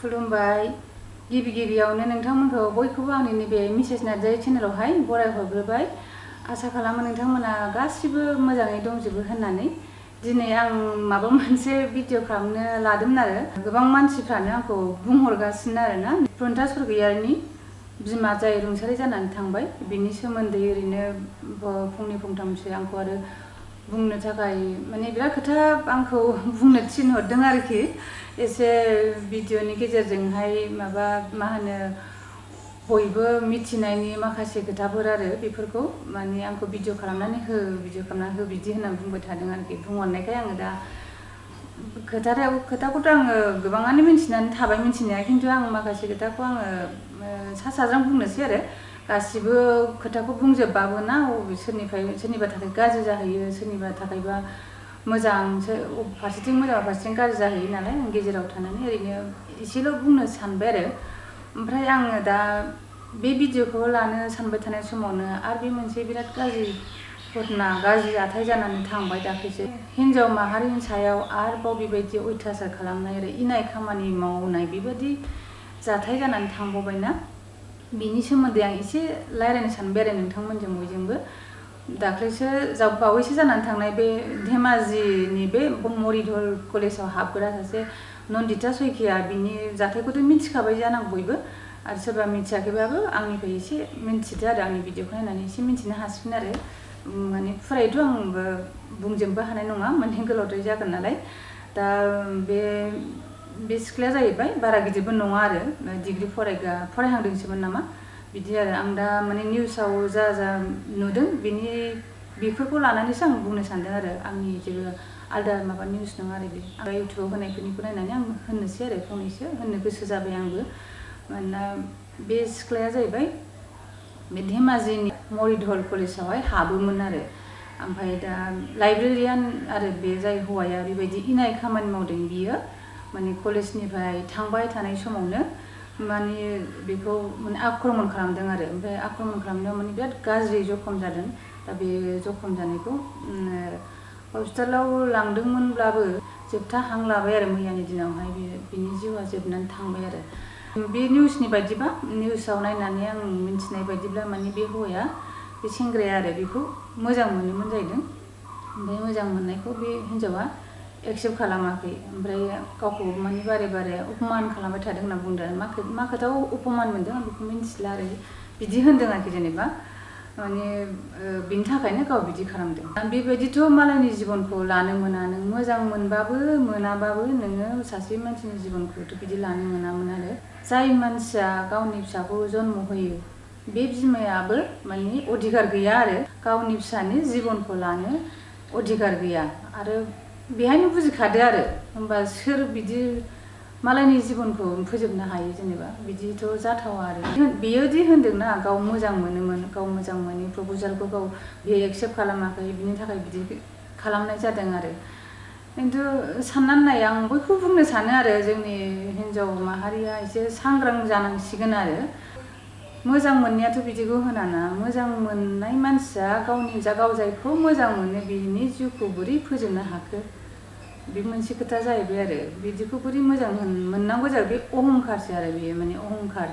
खुलुमबाय गिबियावनो नोंथांमोनखौ बयखौबो आंनि नैबे मिसेस नार्जारी चेनेलावहाय बराय हरग्रोबाय। आसा खालामो नोंथांमोना गासिबो मोजाङै दंजोबो होननानै। दिनै आं माबा मोनसे भिडिअ खालामनो लादोंमोन आरो गोबां मानसिफ्रानो आंखौ बुंहरगासिनो आरोना प्रनिता सरगयारिनि बिमा जाय रुंसारि जानानै थांबाय बिनि सोमोन्दै ओरैनो फंनै फंथामसो आंखौ आरो बुंनो थाखाय माने बिराद खोथा आंखौ बुंनो थिनहरदों आरोखि एसे भिडिअनि गेजेरजोंहाय माबा मा होनो बयबो मिथिनायनि माखासे खोथाफोर आरो बेफोरखौ माने आंखौ भिडिअ खालामनानै हो बिदि होननानै बुंबाय थादों आरोखि। बुंहरनायखाय आङो दा खोथाखौथ' आङो गोबाङानो मिथिनानै थाबाय मिथिनाया, खिन्थु आं माखासे खोथाखौ आङो सा साज्रां बुंनोसै आरो गासिबो खोथाखौ बुंजोबबाबो ना सोरनिबा थाखाय गाज्रि जाहैयो, सोरनिबा थाखायबा मोजां, फारसेथिं मोजां फारसेथिं गाज्रि जाहैयो नालाय आं गेजेराव थानानै ओरैनो एसेल' बुंनो सानबाय आरो। ओमफ्राय आङो दा बे भिडिअखौ लानो सानबाय थानाय समावनो आरो बे मोनसे बिराद गाज्रि घटना, गाज्रि जाथाय जानानै थांबाय दाख्लैसो। हिन्जाव माहारिनि सायाव आरोबाव बेबायदि अयथासार खालामनाय आरो इनाय खामानि मावनाय बेबायदि जाथाय जानानै थांबावबायना, बिनि सोमोन्दै आं एसे रायज्लायनो सानबाय आरो नोंथांमोनजों बयजोंबो। दाख्लैसो बावैसो जानानै थांनाय बे धेमाजिनि बे मरिधल कलेजाव हाबग्रा सासे नन्दिता सयकिया, बिनि जाथायखौथ' मिथिखाबाय जानांगौ बयबो, आरो सोरबा मिथियाखैबाबो आंनिफ्राय एसे मिन्थिदो आरो आंनि भिडिअखौ नायनानै एसे मिन्थिनो हासिगोन आरो। माने फुरायैथ' आंबो बुंजोबनो हानाय नङा, माने गोलावद्राय जागोन नालाय। दा बे सिख्लाया जाहैबाय बारा गिदिरबो नङा आरो डिग्री फरायहांदोंसोमोन नामा बिदि आरो। आं दा माने निउसाव जा नुदों बेफोरखौ लानानैसो आं बुंनो सानदों आरो, आंनि जेबो आलदा माबा निउस नङा आरो बे। आं इउटुबाव होनायफोरनिखौ नायनानै आं होननोसै आरो फंनैसो होननो गोसो जाबाय आंबो। मानोना बे सिख्लाया जाहैबाय बे धेमाजिनि मरिधल कलेजावहाय हाबोमोन आरो। ओमफ्राय दा लाइब्रेरियान आरो बे जाय हौवाया बेबायदि इनाय खामानि मावदों, बियो माने कलेजनिफ्राय थांबाय थानाय समावनो माने बेखौ माने आक्रमन खालामदों आरो। ओमफ्राय आक्रमन खालामनायाव माने बिराद गाज्रि जखम जादों। दा बे जखम जानायखौ हस्पिटालाव लांदोंमोनब्लाबो जोबथा हां लाबाय आरो मैयानि दिनावहाय बिनि जिउआ जोबनानै थांबाय आरो। बे निउसनि बायदिबा, निउसाव नायनानै आं मिन्थिनाय बायदिब्ला माने बे हौवाया, बे सेंग्राया आरो बेखौ मोजां मोनोमोन जाहैदों। ओमफ्राय मोजां मोननायखौ बे हिन्जावा एक्सेप्ट खालामाखै, ओमफ्राय गावखौ माने बारे अपमान खालामबाय थादों होनना बुंदों। मा खोथायाव अपमान मोनदों आं बेखौ मिन्थिला आरो बिदि होनदों आरोखि, जेनेबा माने बिनि थाखायनो गाव बिदि खालामदों। बेबायदिथ' मालायनि जिबनखौ लानो मोना, नों मोजां मोनबाबो मोनाबाबो नोङो सासे मानसिनि जिबनखौथ' बिदि लानो मोनामोन आरो। जाय मानसिया गावनि फिसाखौ जन्म होयो बे बिमायाबो माने अधिकार गैया आरो गावनि फिसानि जिबनखौ लानो अधिकार गैया। आरो बेहायनो बुजिखादो आरो, होमबा सोर बिदि मालायनि जिबनखौ फोजोबनो हायो, जेनेबा बिदिथ' जाथावा आरो। बेयोदि होनदोंना गाव मोजां मोनोमोन, गाव मोजां मोनि प्रप'जालखौ गाव बियो एक्सेप्ट खालामाखै, बिनि थाखाय बिदि खालामनाय जादों आरो। खिन्थु साननानै नाय, आं बयखौ बुंनो सानो आरो जोंनि हिन्जाव माहारिया एसे सांग्रां जानांसिगोन आरो। मोजां मोननायाथ' बिदिखौ होनाना, मोजां मोननाय मानसिया गाव जायखौ मोजां मोनो बिनि जिउखौ बोरै फोजोबनो हाखो, बे मोनसे खोथा जाहैबाय आरो। बिदिखौ बोरै मोजां मोननांगौ जायो, बे अहंखारसो आरो बेयो, माने अहंखार,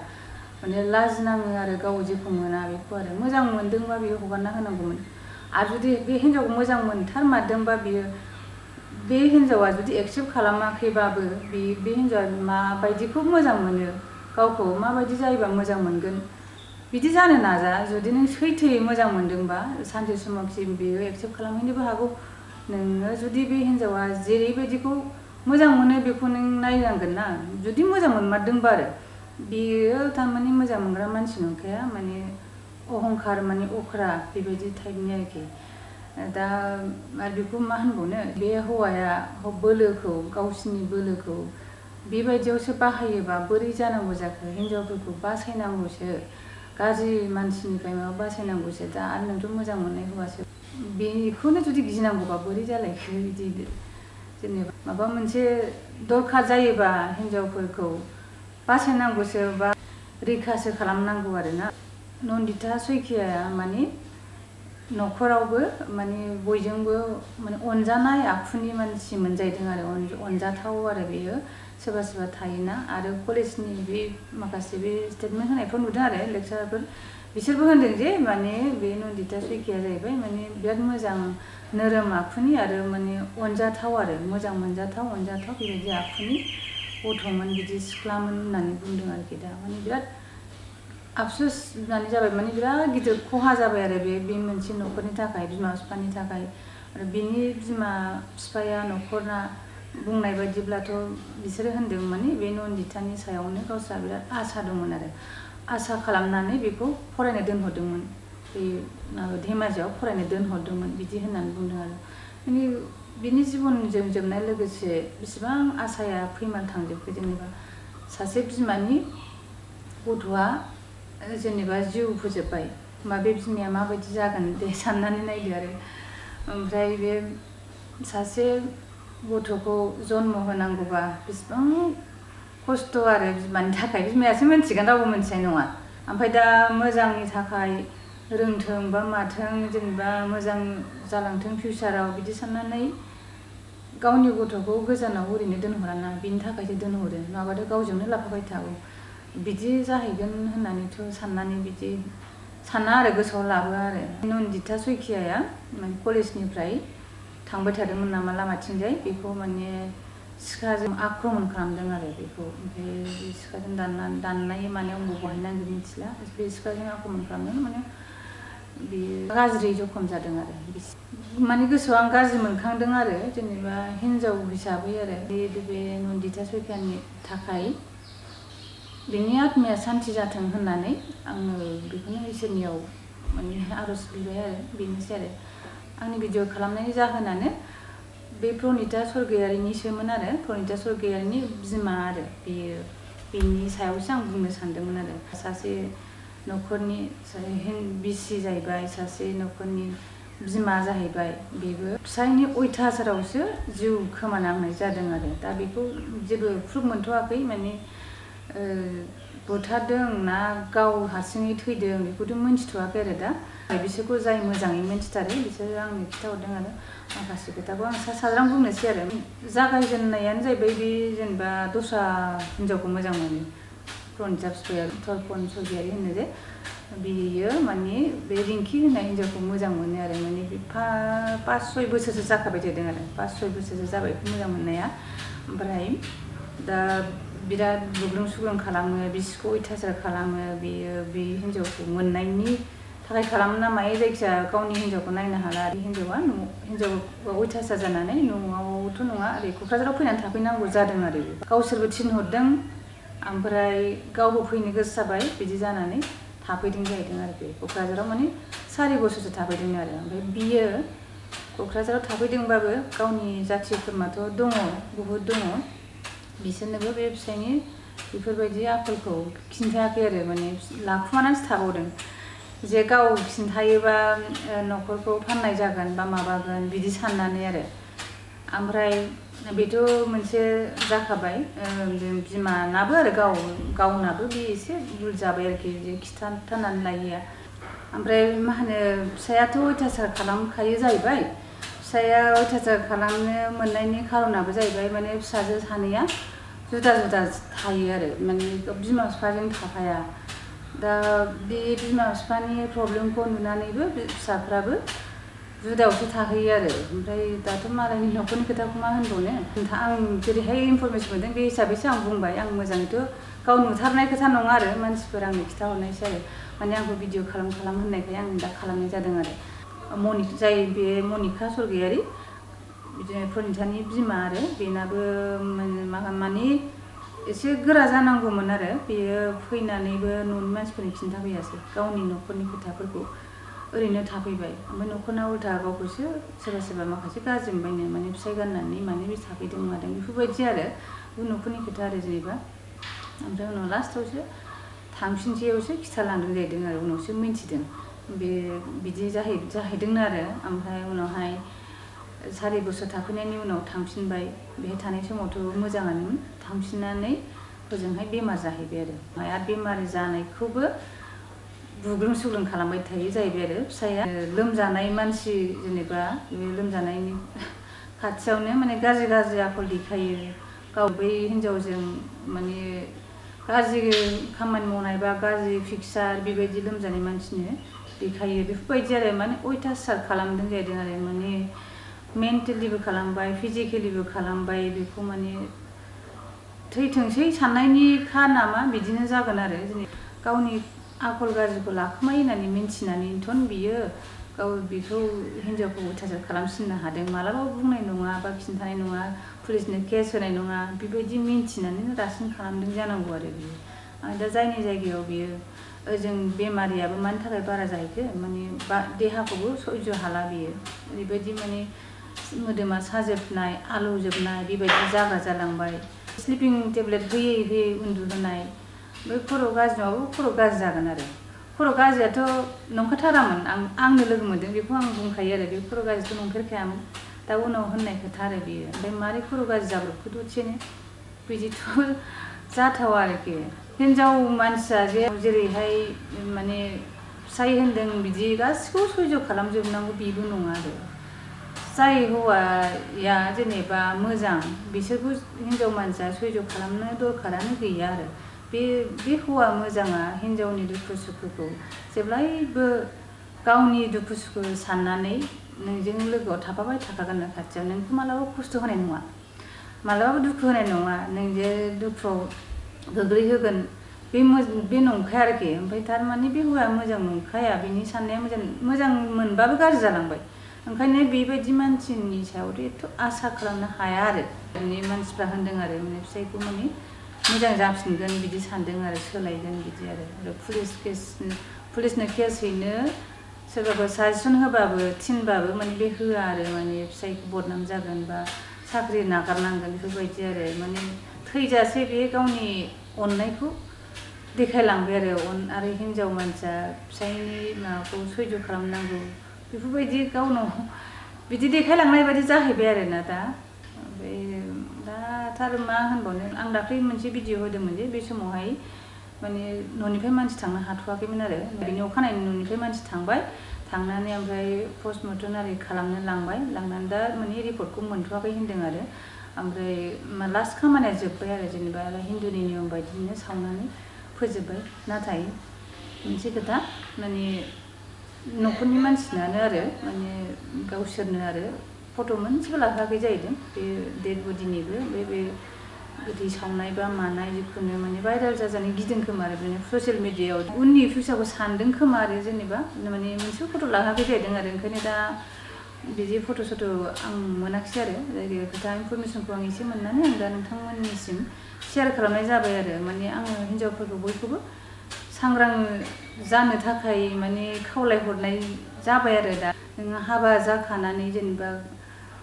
माने लाजिनाङो आरो गाव जेखौ मोना बेखौ आरो। मोजां मोनदोंबा बियो हगारना होनांगौमोन। आरो जुदि बे हिन्जावखौ मोजां मोनथारमारदोंबा बियो, बे हिन्जावा जुदि एक्सेप्ट खालामाखैबाबो बे हिन्जावा माबायदिखौ मोजां मोनो, गावखौ माबायदि जायोबा मोजां मोनगोन, बिदि जानो नाजा। जुदि नों सैथोयै मोजां मोनदोंबा सानसे समावसिम बेयो एक्सेप्ट खालामहैनोबो हागौ। नोङो जुदि बे हिन्जावा जेरैबायदिखौ मोजां मोनो बेखौ नों नायनांगोन ना। जुदि मोजां मोनमारदोंबा आरो बेयो थारमाने मोजां मोनग्रा मानसि नंखाया, माने अहंखार, माने अख्रा बेबायदि टाइपनि आरोखि। दा आरो बेखौ मा होनबावनो, बे हौवाया बोलोखौ, गावसिनि बोलोखौ बेबायदियावसो बाहायोबा बोरै जानांगौ जाखो। हिन्जावफोरखौ बासायनांगौसो, गाज्रि मानसिनिफ्राय माबा बासायनांगौसो। दा आरो नोंथ' मोजां मोननाय हौवासो, बेखौनो जुदि गिनांगौबा बोरै जालायखो बिदि। जेनेबा माबा मोनसे दरखार जायोबा हिन्जावफोरखौ बासायनांगौसो बा रैखासो खालामनांगौ आरोना। नन्दिता सयकियाया माने न'खरावबो माने बयजोंबो माने अनजानाय आखुनि मानसिमोन जाहैदों आरो, अनजाथाव आरो बेयो सोरबा सोरबा थायोना आरो कलेजनि बे माखासे बे स्टेटमेन्ट होनायफोर नुदों आरो लेक्सारारफोर बिसोरबो होनदों जे माने बे नन्दिता सयकिया जाहैबाय माने बिराद मोजां नोरोम आखुनि आरो माने अनजाथाव आरो मोजां मोनजाथाव अनजाथाव बेबायदि आखुनि गथ'मोन बिदि सिख्लामोन होननानै बुंदों आरोखि दा माने बिराद आफसोस होननानै जाबाय माने बिराद गिदिर खहा जाबाय आरो बे मोनसे न'खरनि थाखाय बिमा बिफानि थाखाय आरो बिनि बिमा बिफाया न'खरना बुंनाय बायदिब्लाथ' बिसोरो होनदों माने बे नन्दितानि सायावनो गावस्रा बिराद आसा दंमोन आरो आसा खालामनानै बेखौ फरायनो दोनहरदोंमोन बे धेमाजियाव फरायनो दोनहरदोंमोन बिदि होननानै बुंदों आरो माने बिनि जिबनजों जोबनाय लोगोसे बेसेबां आसाया फैमाल थांजोबखो जेनेबा सासे बिमानि गथ'आ जेनेबा जिउ फोजोब्बाय होमबा बे बिमाया माबायदि जागोन दे साननानै नायदो आरो ओमफ्राय बे सासे गथ'खौ जन्म होनांगौबा बेसेबां खस्थ' आरो बिमानि थाखाय बिमायासो मिन्थिगोन रावबो मिन्थिनाय नङा ओमफ्राय दा मोजांनि थाखाय रोंथों बा माथों जेनेबा मोजां जालांथों फिउचाराव बिदि साननानै गावनि गथ'खौ गोजानाव ओरैनो दोनहराना बिनि थाखायसो दोनहरो नङाबाथ' गावजोंनो लाफाबाय थागौ बिदि जाहैगोन होननानैथ' साननानै बिदि साना आरो गोसोआव लाबोआ आरो नन्दिता सयकियाया माने कलेजनिफ्राय थांबाय थादोंमोन नामा लामाथिंजाय बेखौ माने सिखाजों आक्रमन खालामदों आरो बेखौ ओमफ्राय बे सिखाजों दाननाय माने अबाव बहायनांगौ मिथिला बे सिखाजों आक्रमन खालामदों माने बेयो गाज्रि जखम जादों आरो माने गोसोआव आं गाज्रि मोनखांदों आरो जेनेबा हिनजाव हिसाबै आरो बे नन्दिता सयकियानि थाखाय बिनि आत्माया सान्ति जाथों होननानै आङो बेखौनो इसोरनियाव माने आर'ज बिबाय आरो बेनोसै आरो आंनि भिडिअ खालामनायनि जाहोनानो बे प्रनिता स्वर्गियारिनिसोमोन आरो प्रनिता स्वर्गियारिनि बिमा आरो बेनि सायावसो आं बुंनो सानदोंमोन आरो सासे न'खरनि बिसि जाहैबाय सासे न'खरनि बिमा जाहैबाय बेबो फिसायनि अयथासारावसो जिउ खोमानांनाय जादों आरो दा बेखौ जेबो प्रुफ मोनथ'वाखै माने बुथारदों ना गाव हारसिङै थैदों बेखौथ' मिन्थिथ'वाखै आरो दा बिसोरखौ जाय मोजाङै मिन्थिथारो बिसोरो आंनो खिन्थाहरदों आरो माखासे खोथाखौ आं साज्रां बुंनोसै आरो जागायजेननायानो जाहैबाय बे जेनेबा दस्रा हिनजावखौ मोजां मोनो प्रनिता बिफाया तर्पन स्वर्गियारि होनो जे बियो माने बे रिंकि होननाय हिनजावखौ मोजां मोनो आरो माने 5-6 बोसोरसो जाखाबाय थादों आरो 5-6 बोसोरसो जाबाय मोजां मोननाया ओमफ्राय दा बिराद बुग्लुं सुग्लुं खालामो बिसिखौ अयथासार खालामो बेयो बे हिनजावखौ मोननायनि थाखाय खालामो ना मायो जायखिजाया गावनि हिनजावखौ नायनो हाला हिनजावा अयथासार जानानै न'आवथ' नङा ओरै क'क्राझाराव फैनानै थाफैनांगौ जादों आरो गावसोरबो थिनहरदों ओमफ्राय गावबो फैनो गोसो जाबाय बिदि जानानै थाफैदों जाहैदों आरो बे क'क्राझाराव माने 4 बोसोरसो थाफैदों आरो ओमफ्राय बियो क'क्राझाराव थाफैदोंबाबो गावनि जाथि खुरमाथ' दङ बहुद दङ बिसोरनोबो बे फिसायनि बेफोरबायदि आखलखौ खिन्थायाखै आरो माने लाखुमानानैसो थाबावदों जे गाव खिन्थायोबा न'खरखौ फाननाय जागोन बा माबागोन बिदि साननानै आरो ओमफ्राय बेथ' मोनसे जाखाबाय बिमानाबो आरो गावनाबो बे एसे भुल जाबाय आरोखि जे खिन्थानानै लायैया ओमफ्राय मा होनो फिसायाथ' अयथासार खालामखायो जाहैबाय फिसाया अयथासार खालामनो मोननायनि खारनाबो जाहैबाय माने फिसाजो सानैया जुदा जुदा थायो आरो माने बिमा बिफाजों थाफाया दा बे बिमा बिफानि प्रब्लेमखौ नुनानैबो फिसाफ्राबो जुदायावसो थाहैयो आरो ओमफ्राय दाथ' मालायनि न'खरनि खोथाखौ मा होनबावनो आं जेरैहाय इनफरमेसन मोनदों बे हिसाबैसो आं बुंबाय आं मोजाङैथ' गाव नुथारनाय खोथा नङा आरो मानसिफोर आंनो खिन्थाहरनायसो आरो माने आंखौ भिडिअ खालाम होननायखाय आं दा खालामनाय जादों आरो जाय बे मनिका स्वर्गियारि बिदिनो प्रनितानि बिमा आरो बेनाबो माने एसे गोरा जानांगौमोन आरो बेयो फैनानैबो न'नि मानसिफोरनि खिन्थाफैयासै गावनि न'खरनि खोथाफोरखौ ओरैनो थाफैबाय ओमफ्राय न'खरना उल्था गावखौसो सोरबा माखासे गाज्रि मोनबायनो माने फिसाय गाननानै माने बे थाफैदों मादों बेफोरबायदि आरो बे न'खरनि खोथा आरो जेनेबा ओमफ्राय उनाव लास्टआवसो थांफिनसैयावसो खिथालांदों जाहैदों आरो उनावसो मिन्थिदों बे बिदि जाहैदोंनो आरो ओमफ्राय उनावहाय 4 बोसोर थाफैनायनि उनाव थांफिनबाय बेहाय थानाय समावथ' मोजाङानोमोन थांफिननानै हजोंहाय बेमार जाहैबाय आरो बेमार जानायखौबो बुग्लुं सुग्लुं खालामबाय थायो जाहैबाय आरो फिसाया लोमजानाय मानसि जेनेबा बे लोमजानायनि खाथियावनो माने गाज्रि आखल देखायो गाव बै हिनजावजों माने गाज्रि खामानि मावनाय बा गाज्रि पिक्सार बेबायदि लोमजानाय मानसिनो देखायो बेफोरबायदि आरो माने अयथासार खालामदों जाहैदों आरो माने मेन्टेलिबो खालामबाय फिजिकेलिबो खालामबाय बेखौ माने थैथोंसै साननायनिखा नामा बिदिनो जागोन आरो गावनि आखल गाज्रिखौ लाखुमायो होननानै मिन्थिनानैथ' बियो गाव बेखौ हिनजावखौ अयथासार खालामसिननो हादों मालाबाबो बुंनाय नङा बा खिन्थानाय नङा पुलिसनो केस होनाय नङा बेबायदि मिन्थिनानैनो दासिम खालामदों जानांगौ आरो बियो दा जायनि जायगायाव बियो ओजों बेमारियाबो मानि थाखाय बारा जाहैखो माने देहाखौबो सयज' हाला बियो ओरैबायदि माने मोदोमा साजोबनाय आलौजोबनाय बेबायदि जागा जालांबाय स्लिपिं टेब्लेट होयै होयै उन्दुहोनाय बै खर' गाज्रियावबो खर' गाज्रि जागोन आरो खर' गाज्रियाथ' नंखाथारामोन आंनो लोगो मोनदों बेखौ आं बुंखायो आरो बे खर' गाज्रिथ' नंफेरखायामोन दा उनाव होननाय खोथा आरो बेयो ओमफ्राय मारै खर' गाज्रि जाब्रबखो दसेनो बिदिथ' जाथावा आरोखि हिनजाव मानसिया जेरैहाय माने फिसाय होनदों बिदि गासिखौबो सयज' खालामजोबनांगौ बेबो नङा आरो जाय हौवाया जेनेबा मोजां बिसोरखौ हिनजाव मानसिया सयज' खालामनो दरखारानो गैया आरो बे हौवा मोजाङा हिनजावनि दुखु सुखुखौ जेब्लायबो गावनि दुखु सुखु साननानै नोंजों लोगोआव थाफाबाय थाखागोन खाथियाव नोंखौ मालाबाबो खस्थ' होनाय नङा मालाबाबो दुखु होनाय नङा नोंजे दुखुआव गोग्लैहोगोन बे नंखाया आरोखि ओमफ्राय थारमाने बे हौवाया मोजां नंखाया बिनि साननाया मोजां मोनबाबो गाज्रि जालांबाय ओंखायनो बेबायदि मानसिनि सायावथ' एथ' आसा खालामनो हाया आरो मानसिफ्रा होनदों आरो माने फिसायखौ माने मोजां जाफिनगोन बिदि सानदों आरो सोलायगोन बिदि आरो पुलिसनो केस हैनो सोरबाबा साजेसन होबाबो थिनबाबो माने बे होआ आरो माने फिसायखौ बदनाम जागोन बा साख्रि नागारनांगोन बेफोरबायदि आरो माने थैजासे बे गावनि अननायखौ देखायलांबाय आरो हिनजाव मानसिया फिसायनि माबाखौ सयज' खालामनांगौ बेफोरबायदि गावनाव बिदि देखायलांनाय बायदि जाहैबाय आरोना दा ओमफ्राय दाथ' आरो मा होनबावनो आं दाख्लै मोनसे भिडिअ होदोंमोन जे बे समावहाय माने न'निफ्राय मानसि थांनो हाथ'वाखैमोन आरो बेनि अखानायै न'निफ्राय मानसि थांबाय थांनानै ओमफ्राय पस्टमर्टम आरि खालामनो लांनानै दा माने रिपर्टखौ मोनथ'वाखै होनदों आरो ओमफ्राय लास्ट खामानिया जोब्बाय आरो जेनेबा हिन्दुनि नियम बायदिनो सावनानै फोजोब्बाय नाथाय मोनसे खोथा माने न'खरनि मानसिनानो आरो माने गावसोरनो आरो फट' मोनसेबो लाहोआखै जाहैदों बे डेड बडिनिबो बे गोथै सावनाय बा मानाय जिखुनु माने भाइरेल जाजानो गिदों खोमा आरो बिदिनो ससियेल मिडियायाव उननि फिउचारखौ सानदों खोमा आरो जेनेबा माने मोनसेबो फट' लाहोआखै जाहैदों आरो ओंखायनो दा बिदि फट' आं मोनाखिसै आरो जायगायाव खोथा इनफरमेसनखौ आं एसे मोननानै आं दा नोंथांमोननिसिम शेयार खालामनाय जाबाय आरो माने आङो हिनजावफोरखौ बयखौबो सांग्रां जानो थाखाय माने खावलायहरनाय जाबाय आरो दा नोङो हाबा जाखानानै जेनेबा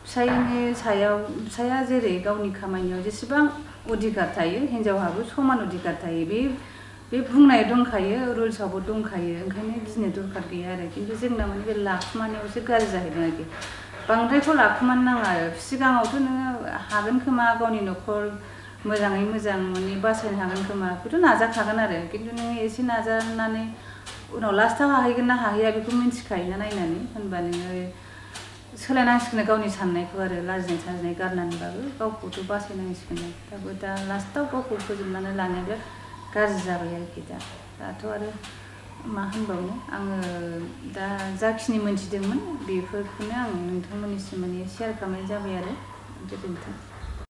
फिसाया जेरै गावनि खामानियाव जेसेबां अधिकार थायो हिनजावहाबो समान अधिकार थायो बे बुंनाय दंखायो रुल्सआवबो दंखायो ओंखायनो गिनो दरखार गैया आरो खिन्थु जोंना माने बे लाखुमानायावसो गाज्रि जाहैदों आरोखि बांद्रायखौ लाखुमानो नाङा आरो सिगाङावथ' नोङो हागोन खोमा गावनि न'खर मोजाङै मोजां माने बासायनो हागोन खोमा बेखौथ' नाजाखागोन आरो खिन्थु नोङो एसे नाजानानै उनाव लास्टआव हाहैगोन ना हाहैया बेखौ मिन्थिखायोना नायनानै होनबा नोङो सोलायनांसिगोन गावनि साननायखौ आरो लाजिनाय साजिनाय गारनानैबाबो गावखौथ' बासायनांसिगोन दा लास्टआव गावखौ फोजोबनानै लानाया बिराद गाज्रि जाबाय आरोखि दाथ' आरो मा होनबावनो आङो दा जाखिनि मोनथिदोंमोन बेफोरखौनो आं नोंथांमोननिसिम माने शेयार खालामनाय जाबाय आरो गोजोन्थों।